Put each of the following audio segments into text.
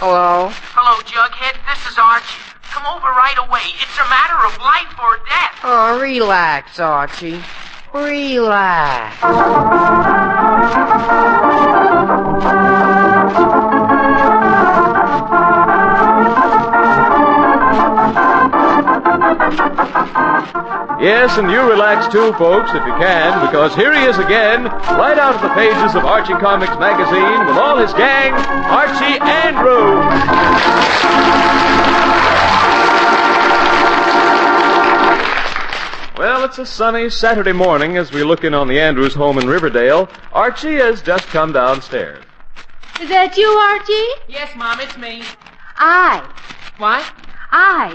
Hello? Hello, Jughead. This is Archie. Come over right away. It's a matter of life or death. Oh, relax, Archie. Relax. Yes, and you relax too, folks, if you can, because here he is again, right out of the pages of Archie Comics magazine with all his gang, Archie Andrews. Well, it's a sunny Saturday morning as we look in on the Andrews home in Riverdale. Archie has just come downstairs. Is that you, Archie? Yes, Mom, it's me. I. What?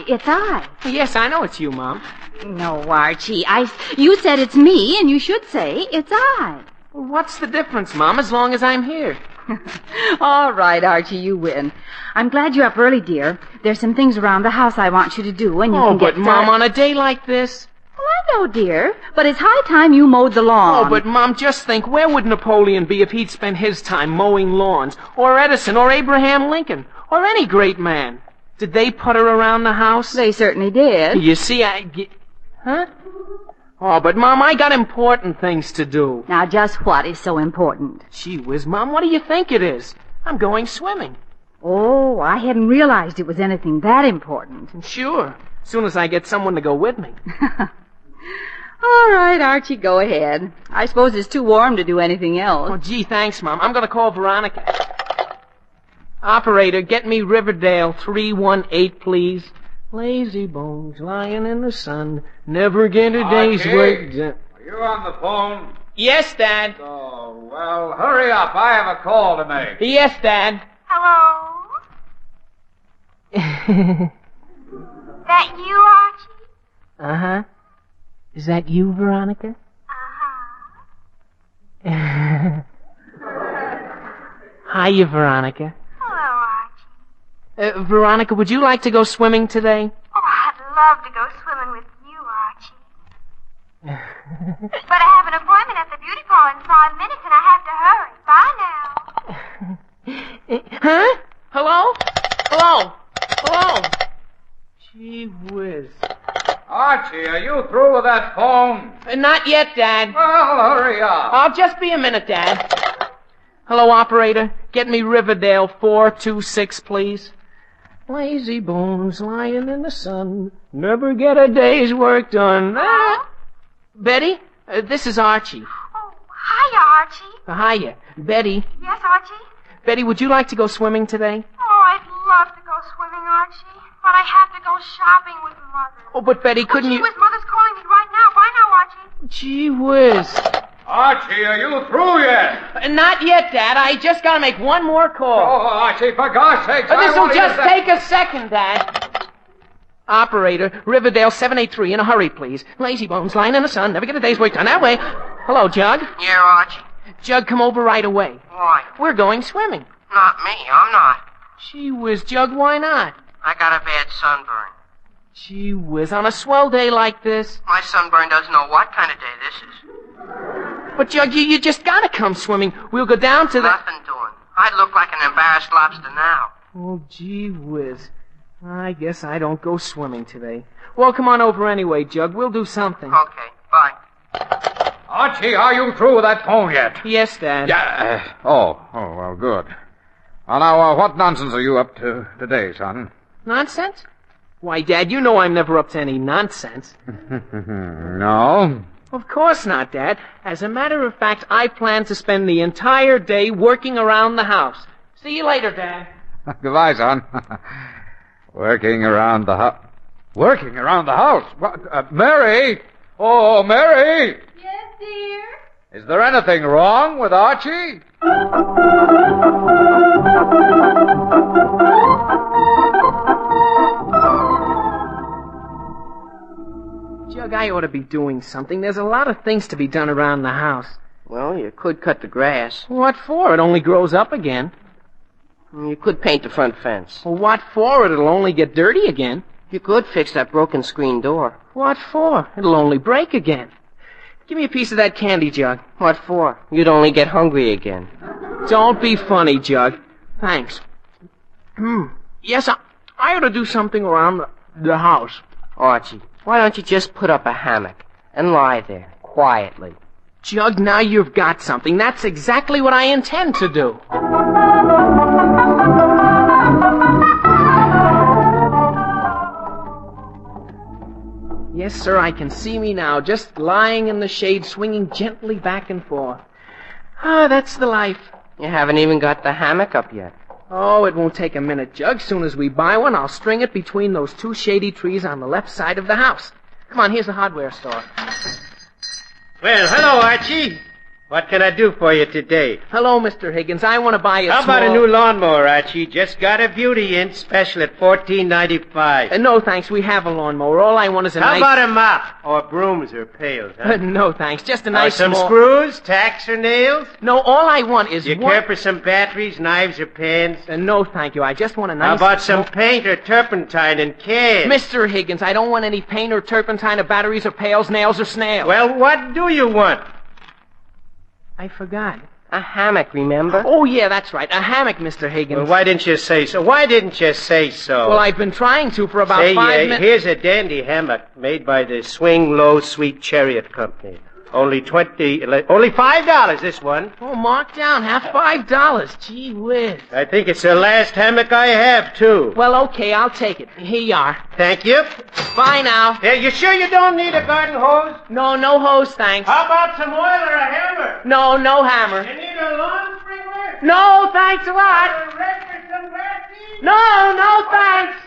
It's I. Yes, I know it's you, Mom. No, Archie. You said it's me, and you should say it's I. Well, what's the difference, Mom, as long as I'm here? All right, Archie, you win. I'm glad you're up early, dear. There's some things around the house I want you to do, and you can get... Oh, but, Mom, on a day like this... Well, I know, dear, but it's high time you mowed the lawn. Oh, but, Mom, just think, where would Napoleon be if he'd spent his time mowing lawns? Or Edison, or Abraham Lincoln, or any great man? Did they putter around the house? They certainly did. You see, Huh? Oh, but, Mom, I got important things to do. Now, just what is so important? Gee whiz, Mom, what do you think it is? I'm going swimming. Oh, I hadn't realized it was anything that important. Sure, as soon as I get someone to go with me. All right, Archie, go ahead. I suppose it's too warm to do anything else. Oh, gee, thanks, Mom. I'm going to call Veronica. Operator, get me Riverdale 318, please. Lazy bones lying in the sun, never get a day's work done. Are you on the phone? Yes, Dad. Oh, well, hurry up. I have a call to make. Yes, Dad. Hello? That you, Archie? Uh-huh. Is that you, Veronica? Uh-huh. Hiya, Veronica. Hello, Archie. Veronica, would you like to go swimming today? Oh, I'd love to go swimming with you, Archie. But I have an appointment at the beauty parlor in 5 minutes, and I have to hurry. Bye now. Huh? Hello? Hello? Hello? Gee whiz. Archie, are you through with that phone? Not yet, Dad. Well, hurry up. I'll just be a minute, Dad. Hello, operator. Get me Riverdale 426, please. Lazy bones lying in the sun, never get a day's work done. Betty, this is Archie. Oh, hiya, Archie. Hiya. Betty. Yes, Archie? Betty, would you like to go swimming today? Oh, I'd love to go swimming, Archie. But I have to go shopping with Mother. Oh, but Betty, couldn't you... Gee whiz, Mother's calling me right now. Bye now, Archie. Gee whiz. Archie, are you through yet? Not yet, Dad. I just gotta make one more call. Oh, Archie, for God's sakes, This'll just take a second, Dad. Operator, Riverdale 783, in a hurry, please. Lazy bones lying in the sun, never get a day's work done. That way. Hello, Jug. Yeah, Archie. Jug, come over right away. Why? We're going swimming. Not me. I'm not. Gee whiz, Jug, why not? I got a bad sunburn. Gee whiz, on a swell day like this. My sunburn doesn't know what kind of day this is. But, Jug, you just gotta come swimming. We'll go down to the... Nothing doing. I'd look like an embarrassed lobster now. Oh, gee whiz. I guess I don't go swimming today. Well, come on over anyway, Jug. We'll do something. Okay, bye. Archie, are you through with that phone yet? Yes, Dad. Yeah. Well, good. Well, now, what nonsense are you up to today, son? Nonsense? Why, Dad, you know I'm never up to any nonsense. No? Of course not, Dad. As a matter of fact, I plan to spend the entire day working around the house. See you later, Dad. Goodbye, son. Working around the house. Working around the house? What? Mary? Oh, Mary! Yes, dear? Is there anything wrong with Archie? Jug, I ought to be doing something. There's a lot of things to be done around the house. Well, you could cut the grass. What for? It only grows up again. You could paint the front fence. Well, what for? It'll only get dirty again. You could fix that broken screen door. What for? It'll only break again. Give me a piece of that candy, Jug. What for? You'd only get hungry again. Don't be funny, Jug. Thanks. Yes, I ought to do something around the house. Archie, why don't you just put up a hammock and lie there, quietly? Jug, now you've got something. That's exactly what I intend to do. Yes, sir, I can see me now, just lying in the shade, swinging gently back and forth. Ah, that's the life. You haven't even got the hammock up yet. Oh, it won't take a minute, Jug. Soon as we buy one, I'll string it between those two shady trees on the left side of the house. Come on, here's the hardware store. Well, hello, Archie. What can I do for you today? Hello, Mr. Higgins. I want to buy a How about a new lawnmower, Archie? Just got a beauty in, special at $14.95. No, thanks. We have a lawnmower. All I want is a How nice... about a mop? Or brooms or pails, huh? No, thanks. Just a nice some small... screws, tacks, or nails? No, all I want is You care for some batteries, knives, or pans? No, thank you. I just want a nice... How about some paint or turpentine and cans? Mr. Higgins, I don't want any paint or turpentine or batteries or pails, nails, or snails. Well, what do you want? I forgot. A hammock, remember? Oh, yeah, that's right. A hammock, Mr. Higgins. Well, why didn't you say so? Why didn't you say so? Well, I've been trying to for about Say, 5 minutes. Here's a dandy hammock made by the Swing Low Sweet Chariot Company. Only $5, this one. Oh, mark down. Half $5. Gee whiz. I think it's the last hammock I have, too. Well, okay, I'll take it. Here you are. Thank you. Bye now. You sure you don't need a garden hose? No hose, thanks. How about some oil or a hammer? No hammer. You need a lawn sprinkler? No, thanks a lot. A rake or some grass seed? No, thanks.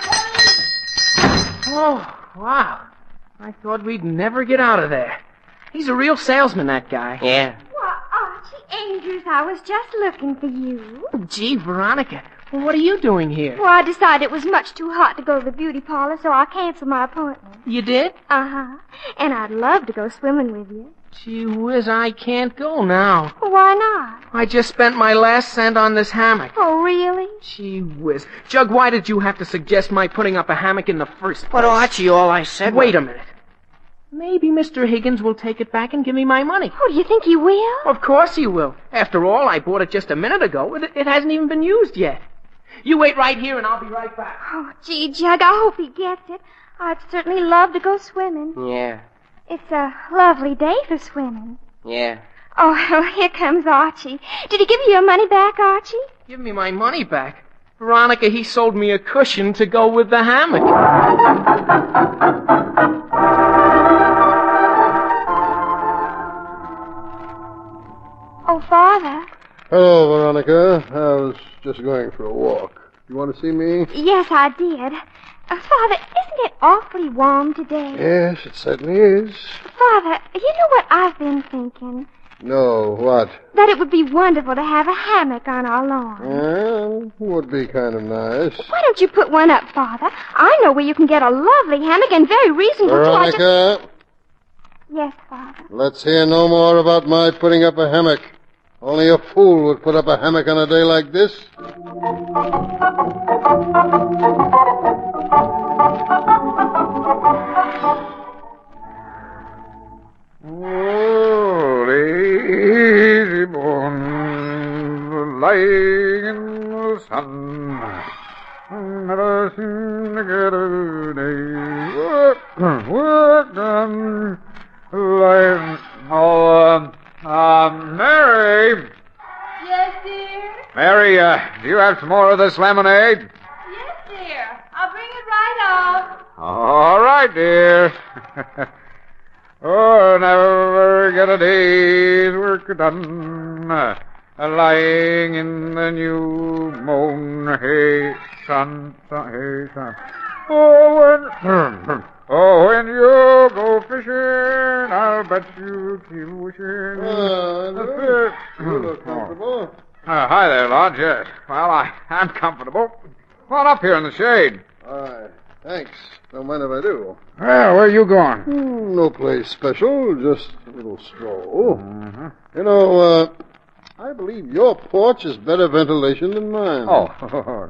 Thanks. Oh, wow. I thought we'd never get out of there. He's a real salesman, that guy. Yeah. Why, Archie Andrews, I was just looking for you. Oh, gee, Veronica, well, what are you doing here? Well, I decided it was much too hot to go to the beauty parlor, so I canceled my appointment. You did? Uh-huh. And I'd love to go swimming with you. Gee whiz, I can't go now. Well, why not? I just spent my last cent on this hammock. Oh, really? Gee whiz. Jug, why did you have to suggest my putting up a hammock in the first place? But, Archie, all I said Wait a minute. Maybe Mr. Higgins will take it back and give me my money. Oh, do you think he will? Of course he will. After all, I bought it just a minute ago. It hasn't even been used yet. You wait right here and I'll be right back. Oh, gee, Jug, I hope he gets it. I'd certainly love to go swimming. Yeah. It's a lovely day for swimming. Yeah. Oh, well, here comes Archie. Did he give you your money back, Archie? Give me my money back. Veronica, he sold me a cushion to go with the hammock. Oh, Father. Hello, Veronica. I was just going for a walk. You want to see me? Yes, I did. Father, isn't it awfully warm today? Yes, it certainly is. Father, you know what I've been thinking? No, what? That it would be wonderful to have a hammock on our lawn. Well, would be kind of nice. Why don't you put one up, Father? I know where you can get a lovely hammock and very reasonable too. Veronica, Yes, Father. let's hear no more about my putting up a hammock. Only a fool would put up a hammock on a day like this. Oh, lazy bones, lying in the sun. Never seem to get a day. Work done. Lying. Mary. Yes, dear? Mary, do you have some more of this lemonade? Yes, dear. I'll bring it right on. All right, dear. Oh, never get a day's work done. Lying in the new moon. Hey, son, hey, son. Oh, when you go fishing, I'll bet you keep wishing. You look comfortable. Hi there, Lodge. Yes. Well, I'm comfortable. Come on up here in the shade. All right. Thanks. Don't mind if I do. Well, where are you going? No place special, just a little stroll. Mm-hmm. You know, I believe your porch is better ventilation than mine. Oh,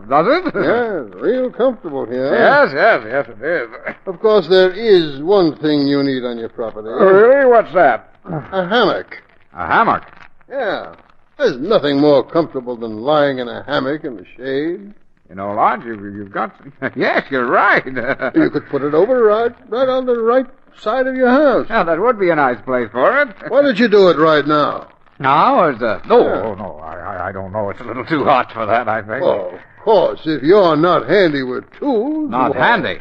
does it? Yes, real comfortable here. Yes, it is. Of course, there is one thing you need on your property. Really? What's that? A hammock. A hammock? Yeah. There's nothing more comfortable than lying in a hammock in the shade. You know, Lodge, you've got... Yes, you're right. You could put it over right on the right side of your house. Yeah, that would be a nice place for it. Why don't you do it right now? Now, or No, I don't know. It's a little too hot for that, I think. Oh, of course, if you're not handy with tools... Not handy?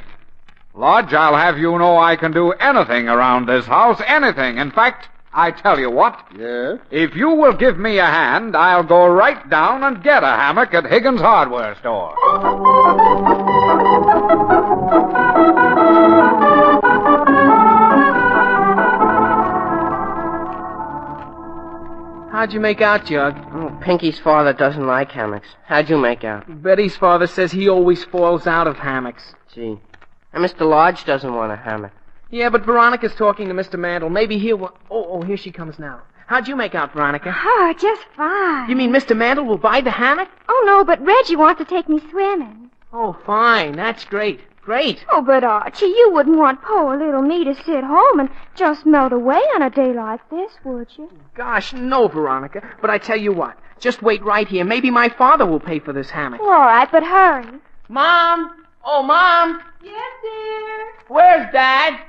Lodge, I'll have you know I can do anything around this house, anything. In fact, I tell you what. Yes? If you will give me a hand, I'll go right down and get a hammock at Higgins' hardware store. How'd you make out, Jug? Oh, Pinky's father doesn't like hammocks. How'd you make out? Betty's father says he always falls out of hammocks. Gee. And Mr. Lodge doesn't want a hammock. Yeah, but Veronica's talking to Mr. Mandel. Maybe he'll... Oh, here she comes now. How'd you make out, Veronica? Oh, just fine. You mean Mr. Mandel will buy the hammock? Oh, no, but Reggie wants to take me swimming. Oh, fine. That's great. Great. Oh, but Archie, you wouldn't want poor little me to sit home and just melt away on a day like this, would you? Gosh, no, Veronica. But I tell you what. Just wait right here. Maybe my father will pay for this hammock. All right, but hurry. Mom! Oh, Mom! Yes, dear. Where's Dad?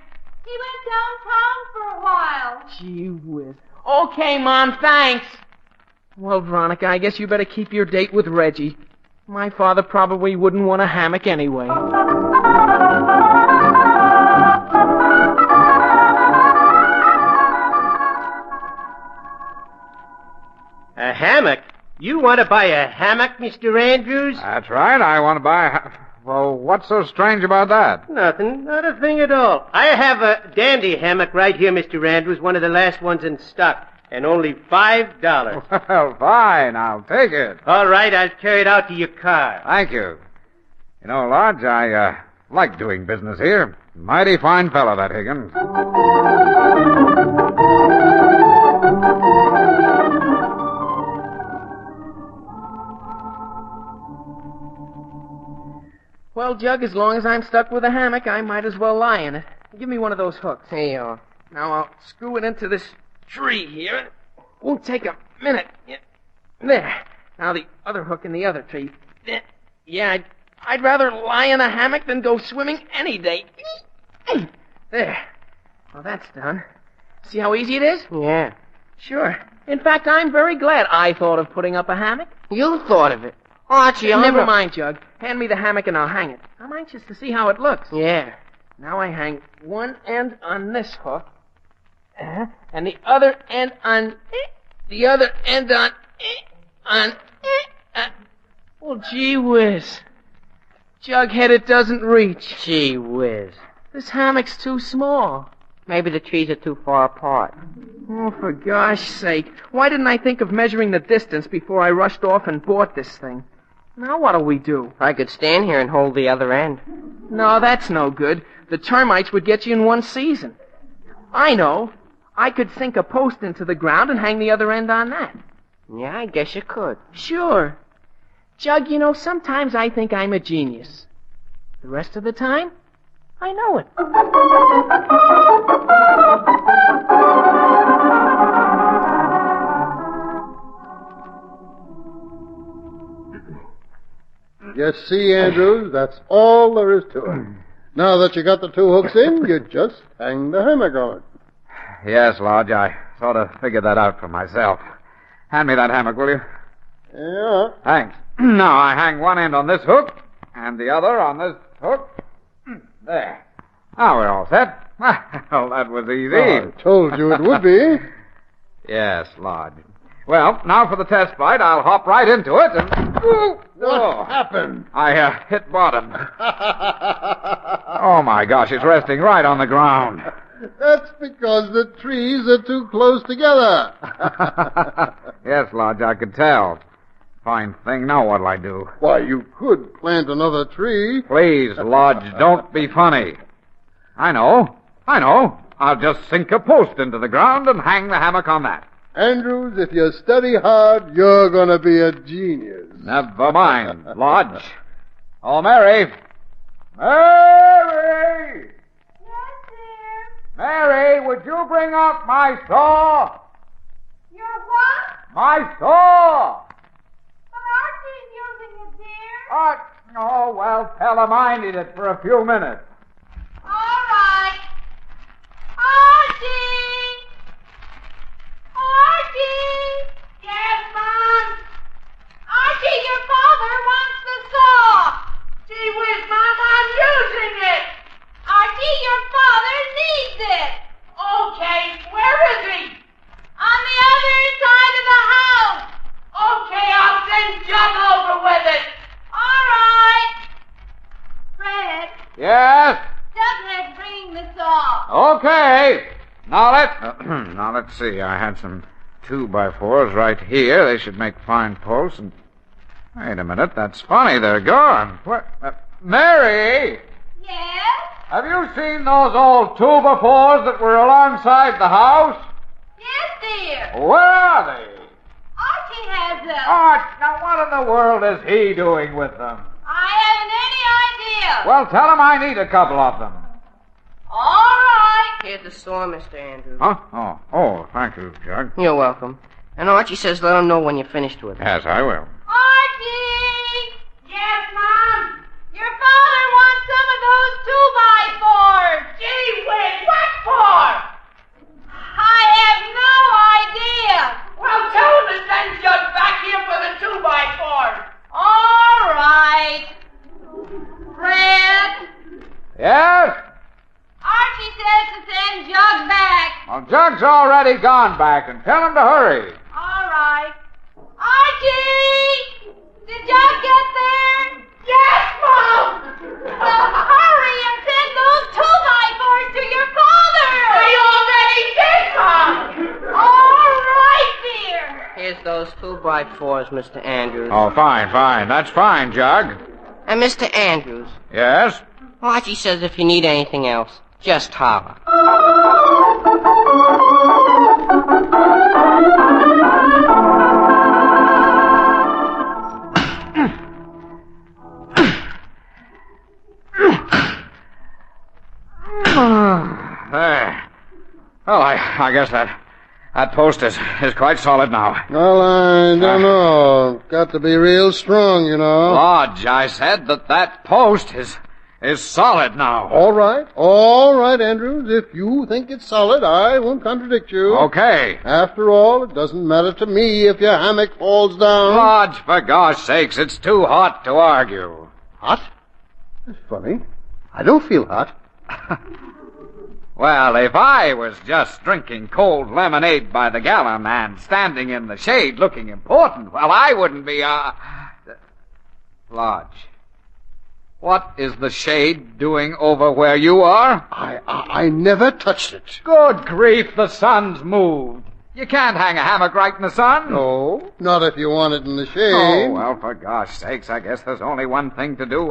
He went downtown for a while. Gee whiz. Okay, Mom, thanks. Well, Veronica, I guess you better keep your date with Reggie. My father probably wouldn't want a hammock anyway. A hammock? You want to buy a hammock, Mr. Andrews? That's right. I want to buy... Well, what's so strange about that? Nothing. Not a thing at all. I have a dandy hammock right here, Mr. Andrews, one of the last ones in stock, and only $5. Well, fine. I'll take it. All right, I'll carry it out to your car. Thank you. You know, Lodge, I like doing business here. Mighty fine fellow, that Higgins. Well, Jug, as long as I'm stuck with a hammock, I might as well lie in it. Give me one of those hooks. Here you are. Now I'll screw it into this tree here. Won't take a minute. There. Now the other hook in the other tree. Yeah, I'd rather lie in a hammock than go swimming any day. There. Well, that's done. See how easy it is? Yeah. Sure. In fact, I'm very glad I thought of putting up a hammock. You thought of it. Archie, Never mind, Jug. Hand me the hammock and I'll hang it. I'm anxious to see how it looks. Yeah. Now I hang one end on this hook, and the other end on... The other end on... Well, gee whiz. Jughead, it doesn't reach. Gee whiz. This hammock's too small. Maybe the trees are too far apart. Oh, for gosh sake. Why didn't I think of measuring the distance before I rushed off and bought this thing? Now what'll we do? I could stand here and hold the other end. No, that's no good. The termites would get you in one season. I know. I could sink a post into the ground and hang the other end on that. Yeah, I guess you could. Sure. Jug, you know, sometimes I think I'm a genius. The rest of the time, I know it. You see, Andrews, that's all there is to it. Now that you got the two hooks in, you just hang the hammock on it. Yes, Lodge, I sort of figured that out for myself. Hand me that hammock, will you? Yeah. Thanks. Now I hang one end on this hook, and the other on this hook. There. Now we're all set. Well, that was easy. Oh, I told you it would be. Yes, Lodge. Well, now for the test flight, I'll hop right into it and... What happened? I hit bottom. Oh, my gosh, it's resting right on the ground. That's because the trees are too close together. Yes, Lodge, I could tell. Fine thing. Now what'll I do? Why, you could plant another tree. Please, Lodge, don't be funny. I know. I'll just sink a post into the ground and hang the hammock on that. Andrews, if you study hard, you're going to be a genius. Never mind, Lodge. Oh, Mary. Mary! Yes, dear. Mary, would you bring up my saw? Your what? My saw! But Archie's using it, dear. Oh, well, tell him I need it for a few minutes. All right. Archie! Archie! Yes, Mom? Archie, your father wants the saw. Gee whiz, Mom, I'm using it. Archie, your father needs it. Okay, where is he? On the other side of the house. Okay, I'll send Jug over with it. All right. Fred, Yes? Jughead's bringing the saw. Okay. Now let's see. I had some 2x4s right here. They should make fine posts. And wait a minute. That's funny. They're gone. What? Mary, Yes? have you seen those old 2x4s that were alongside the house? Yes, dear. Where are they? Archie has them. Now what in the world is he doing with them? I haven't any idea. Well, tell him I need a couple of them. All right. Here's the saw, Mr. Andrews. Huh? Oh, thank you, Jug. You're welcome. And Archie says let him know when you're finished with it. Yes, I will. Archie! Yes, Mom? Your father wants some of those 2x4s. Gee whiz, what for? I have no idea. Well, tell him to send Jug back here for the 2x4s. All right. Fred, Yes? Archie says to send Jug back. Well, Jug's already gone back, and tell him to hurry. All right. Archie! Did Jug get there? Yes, Mom! Well, hurry and send those 2x4s to your father! I already did, Mom! All right, dear. Here's those 2x4s, Mr. Andrews. Oh, fine. That's fine, Jug. And Mr. Andrews, Yes? Archie says if you need anything else, just holler. There. Well, I guess that post is quite solid now. Well, I don't know. Got to be real strong, you know. Lodge, I said that post is solid now. All right, Andrews. If you think it's solid, I won't contradict you. Okay. After all, it doesn't matter to me if your hammock falls down. Lodge, for gosh sakes, it's too hot to argue. Hot? That's funny. I don't feel hot. Well, if I was just drinking cold lemonade by the gallon and standing in the shade looking important, well, I wouldn't be, Lodge, what is the shade doing over where you are? I never touched it. Good grief, the sun's moved. You can't hang a hammock right in the sun. No, not if you want it in the shade. Oh, well, for gosh sakes, I guess there's only one thing to do.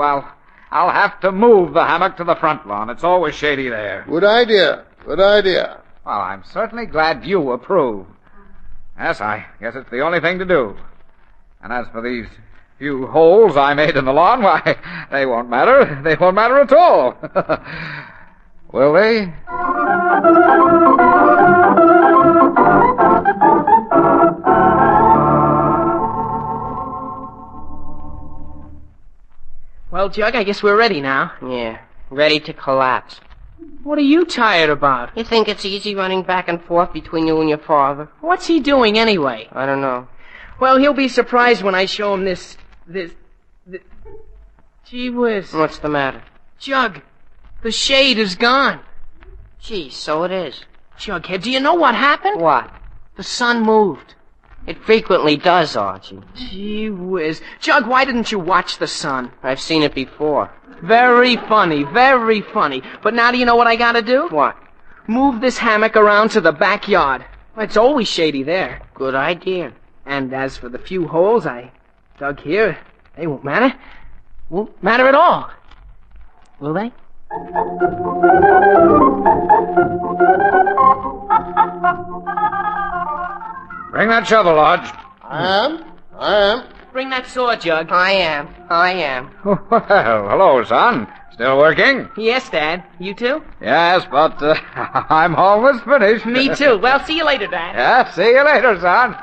I'll have to move the hammock to the front lawn. It's always shady there. Good idea. Well, I'm certainly glad you approve. Yes, I guess it's the only thing to do. And as for these few holes I made in the lawn, why, they won't matter. They won't matter at all. Will they? Well, Jug, I guess we're ready now. Yeah, ready to collapse. What are you tired about? You think it's easy running back and forth between you and your father? What's he doing anyway? I don't know. Well, he'll be surprised when I show him this... Gee whiz. What's the matter? Jug, the shade is gone. Gee, so it is. Jughead, do you know what happened? What? The sun moved. It frequently does, Archie. Gee whiz. Jug, why didn't you watch the sun? I've seen it before. Very funny, very funny. But now do you know what I gotta do? What? Move this hammock around to the backyard. It's always shady there. Good idea. And as for the few holes I dug here, they won't matter. Won't matter at all. Will they? Bring that shovel, Lodge. I am. Bring that saw, Jug. I am. Well, hello, son. Still working? Yes, Dad. You too? Yes, but I'm almost finished. Me too. Well, see you later, Dad. Yeah, see you later, son.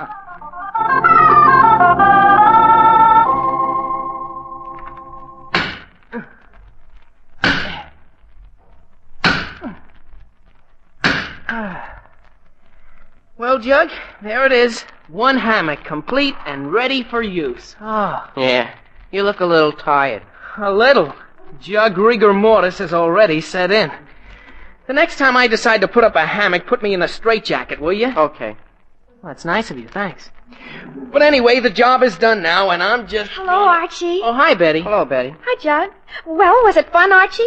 Well, Jug, there it is. One hammock, complete and ready for use. Oh, Yeah, you look a little tired. a little. Jug rigor mortis has already set in. The next time I decide to put up a hammock, put me in a straitjacket, will you? Okay. Well, that's nice of you, thanks. But anyway, the job is done now, and I'm just... Hello, Archie. Oh, hi, Betty. Hello, Betty. Hi, Jug. Well, was it fun, Archie?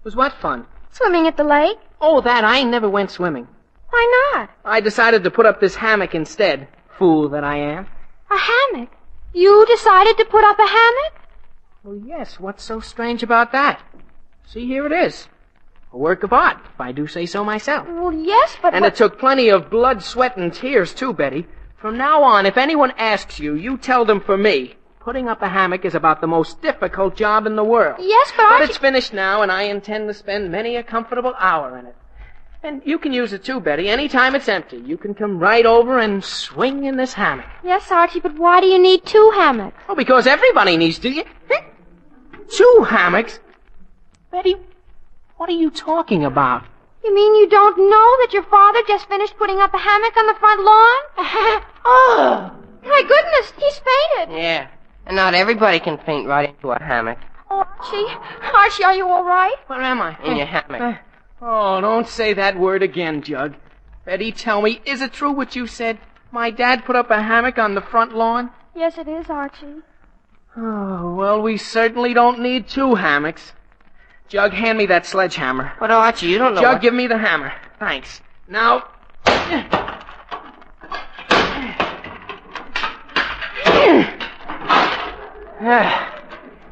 Was what fun? Swimming at the lake? Oh, that. I never went swimming. Why not? I decided to put up this hammock instead. Fool that I am. A hammock? You decided to put up a hammock? Well, yes. What's so strange about that? See, here it is. A work of art, if I do say so myself. Well, yes, but... And it took plenty of blood, sweat, and tears, too, Betty. From now on, if anyone asks you, you tell them for me. Putting up a hammock is about the most difficult job in the world. Yes, but But Archie... it's finished now, and I intend to spend many a comfortable hour in it. And you can use it, too, Betty. Any time it's empty, you can come right over and swing in this hammock. Yes, Archie, but why do you need two hammocks? Oh, because everybody needs to... 2 hammocks? Betty, what are you talking about? You mean you don't know that your father just finished putting up a hammock on the front lawn? Oh! My goodness, he's fainted. Yeah, and not everybody can faint right into a hammock. Archie, are you all right? Where am I? In your hammock. Oh, don't say that word again, Jug. Betty, tell me, is it true what you said? My dad put up a hammock on the front lawn? Yes, it is, Archie. Oh, well, we certainly don't need 2 hammocks. Jug, hand me that sledgehammer. But, Archie, you don't know Jug, what... give me the hammer. Thanks. Now...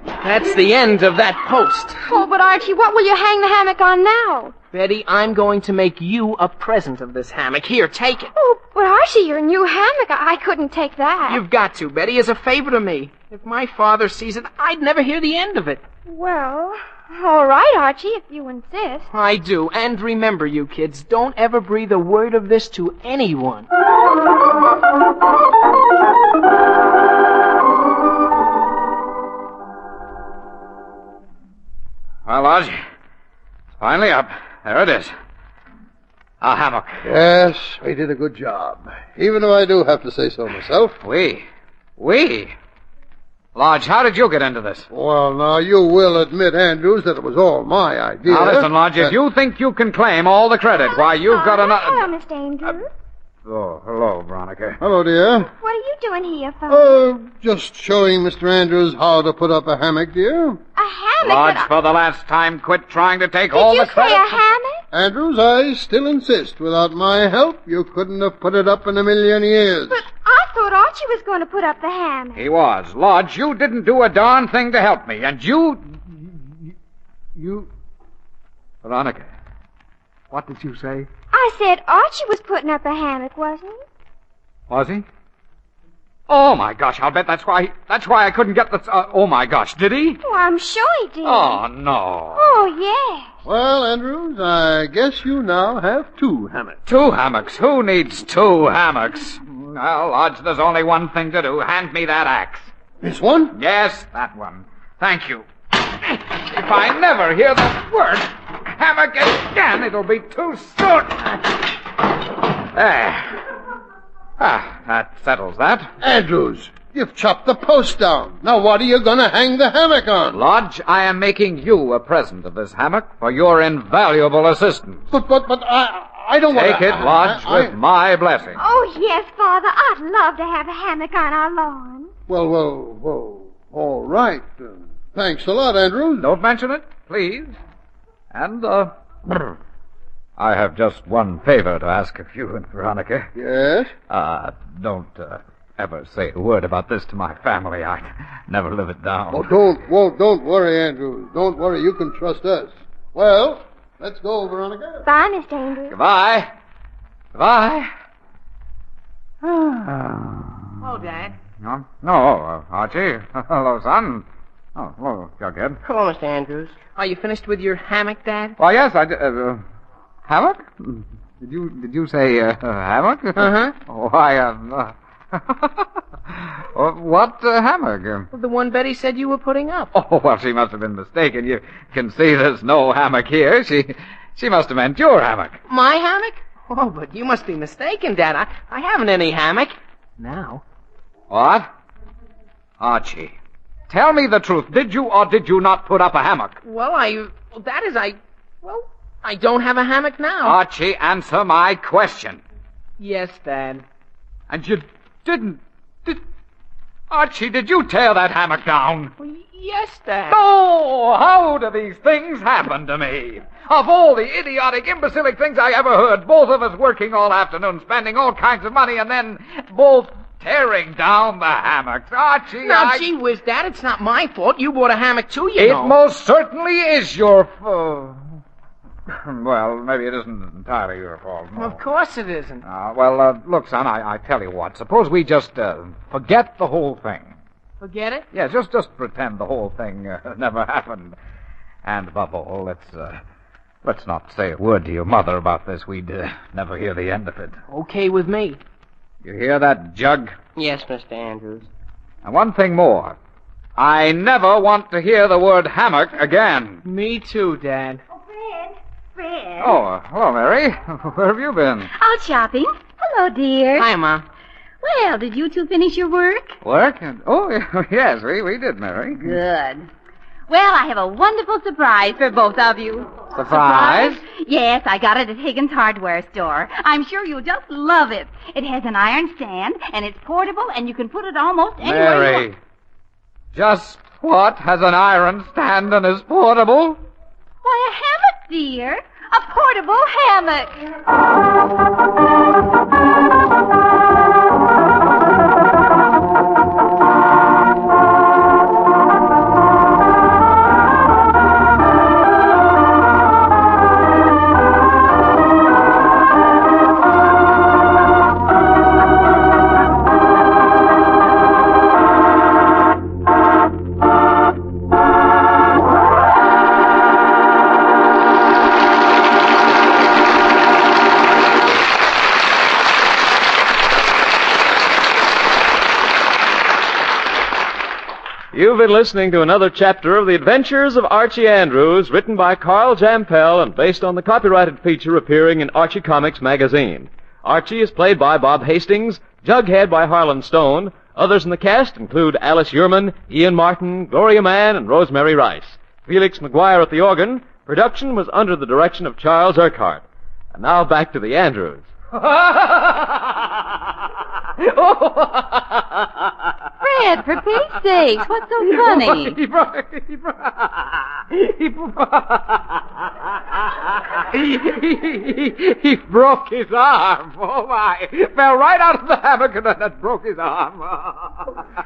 That's the end of that post. Oh, but Archie, what will you hang the hammock on now? Betty, I'm going to make you a present of this hammock. Here, take it. Oh, but Archie, your new hammock, I couldn't take that. You've got to, Betty, as a favor to me. If my father sees it, I'd never hear the end of it. Well, all right, Archie, if you insist. I do. And remember, you kids, don't ever breathe a word of this to anyone. Well, Lodge, it's finally up. There it is. A hammock. Yes, we did a good job. Even if I do have to say so myself. We? Lodge, how did you get into this? Well, now, you will admit, Andrews, that it was all my idea. Now, listen, Lodge, if you think you can claim all the credit, why, you've got another... Hello, Mr. Andrews. Oh, hello, Veronica. Hello, dear. What are you doing here, Father? Just showing Mr. Andrews how to put up a hammock, dear. A hammock? Lodge, for the last time, quit trying to take all the credit. Did you say a hammock? Andrews, I still insist. Without my help, you couldn't have put it up in a million years. But I thought Archie was going to put up the hammock. He was. Lodge, you didn't do a darn thing to help me, and you... Veronica, what did you say? I said Archie was putting up a hammock, wasn't he? Was he? Oh, my gosh, I'll bet that's why I couldn't get the... oh, my gosh, did he? Oh, I'm sure he did. Oh, no. Oh, yes. Well, Andrews, I guess you now have 2 hammocks. 2 hammocks? Who needs 2 hammocks? Well, Lodge, there's only one thing to do. Hand me that axe. This one? Yes, that one. Thank you. If I never hear the word hammock again, it'll be too soon. There. Ah, that settles that. Andrews, you've chopped the post down. Now what are you going to hang the hammock on? Lodge, I am making you a present of this hammock for your invaluable assistance. But I don't want to... Take it, Lodge, with my blessing. Oh, yes, Father. I'd love to have a hammock on our lawn. Well, all right. Thanks a lot, Andrews. Don't mention it, please. And, I have just one favor to ask of you and Veronica. Yes? Don't ever say a word about this to my family. I'd never live it down. Oh, don't worry, Andrews. Don't worry. You can trust us. Well, let's go, Veronica. Bye, Mr. Andrews. Goodbye. Goodbye. Hello, Dad. No, Archie. Hello, son. Oh, hello, Jughead. Hello, Mr. Andrews. Are you finished with your hammock, Dad? Why, yes, I did. Hammock? Did you say hammock? Uh-huh. Why, what hammock? The one Betty said you were putting up. Oh, well, she must have been mistaken. You can see there's no hammock here. She must have meant your hammock. My hammock? Oh, but you must be mistaken, Dad. I haven't any hammock. Now. What? Archie, tell me the truth. Did you or did you not put up a hammock? Well, I don't have a hammock now. Archie, answer my question. Yes, Dad. And you didn't... Archie, did you tear that hammock down? Well, yes, Dad. Oh, how do these things happen to me? Of all the idiotic, imbecilic things I ever heard, both of us working all afternoon, spending all kinds of money, and then both tearing down the hammocks. Archie, Now, gee whiz, Dad, it's not my fault. You bought a hammock, too, you know. It most certainly is your fault. Well, maybe it isn't entirely your fault. No. Of course it isn't. Look, son, I tell you what. Suppose we just forget the whole thing. Forget it? Yeah, just pretend the whole thing never happened. And above all, let's not say a word to your mother about this. We'd never hear the end of it. Okay with me. You hear that, Jug? Yes, Mr. Andrews. And one thing more. I never want to hear the word hammock again. Me too, Dad. Fred. Oh, hello, Mary. Where have you been? Out shopping. Hello, dear. Hi, Mom. Well, did you two finish your work? Work? Oh, yes, we did, Mary. Good. Well, I have a wonderful surprise for both of you. Surprise? Yes, I got it at Higgins' hardware store. I'm sure you'll just love it. It has an iron stand, and it's portable, and you can put it almost anywhere you Mary, want. just what has an iron stand and is portable? Why, a hammock, dear. A portable hammock. You've been listening to another chapter of The Adventures of Archie Andrews, written by Carl Jampel and based on the copyrighted feature appearing in Archie Comics magazine. Archie is played by Bob Hastings, Jughead by Harlan Stone. Others in the cast include Alice Youmans, Ian Martin, Gloria Mann, and Rosemary Rice. Felix McGuire at the organ. Production was under the direction of Charles Urquhart. And now back to the Andrews. Fred, for Pete's sakes, what's so funny? He broke his arm. Oh, my. Fell right out of the hammock and then broke his arm.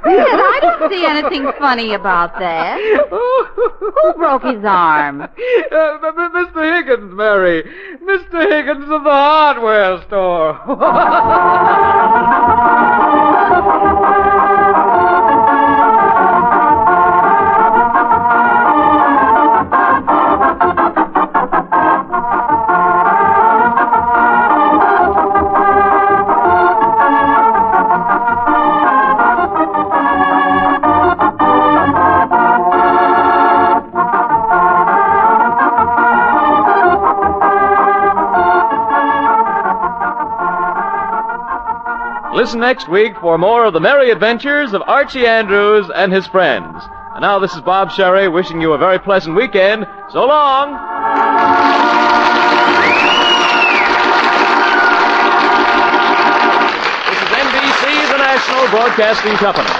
Fred, I don't see anything funny about that. Who broke his arm? Mr. Higgins, Mary. Mr. Higgins of the hardware store. Listen next week for more of the merry adventures of Archie Andrews and his friends. And now this is Bob Sherry wishing you a very pleasant weekend. So long! This is NBC, the National Broadcasting Company.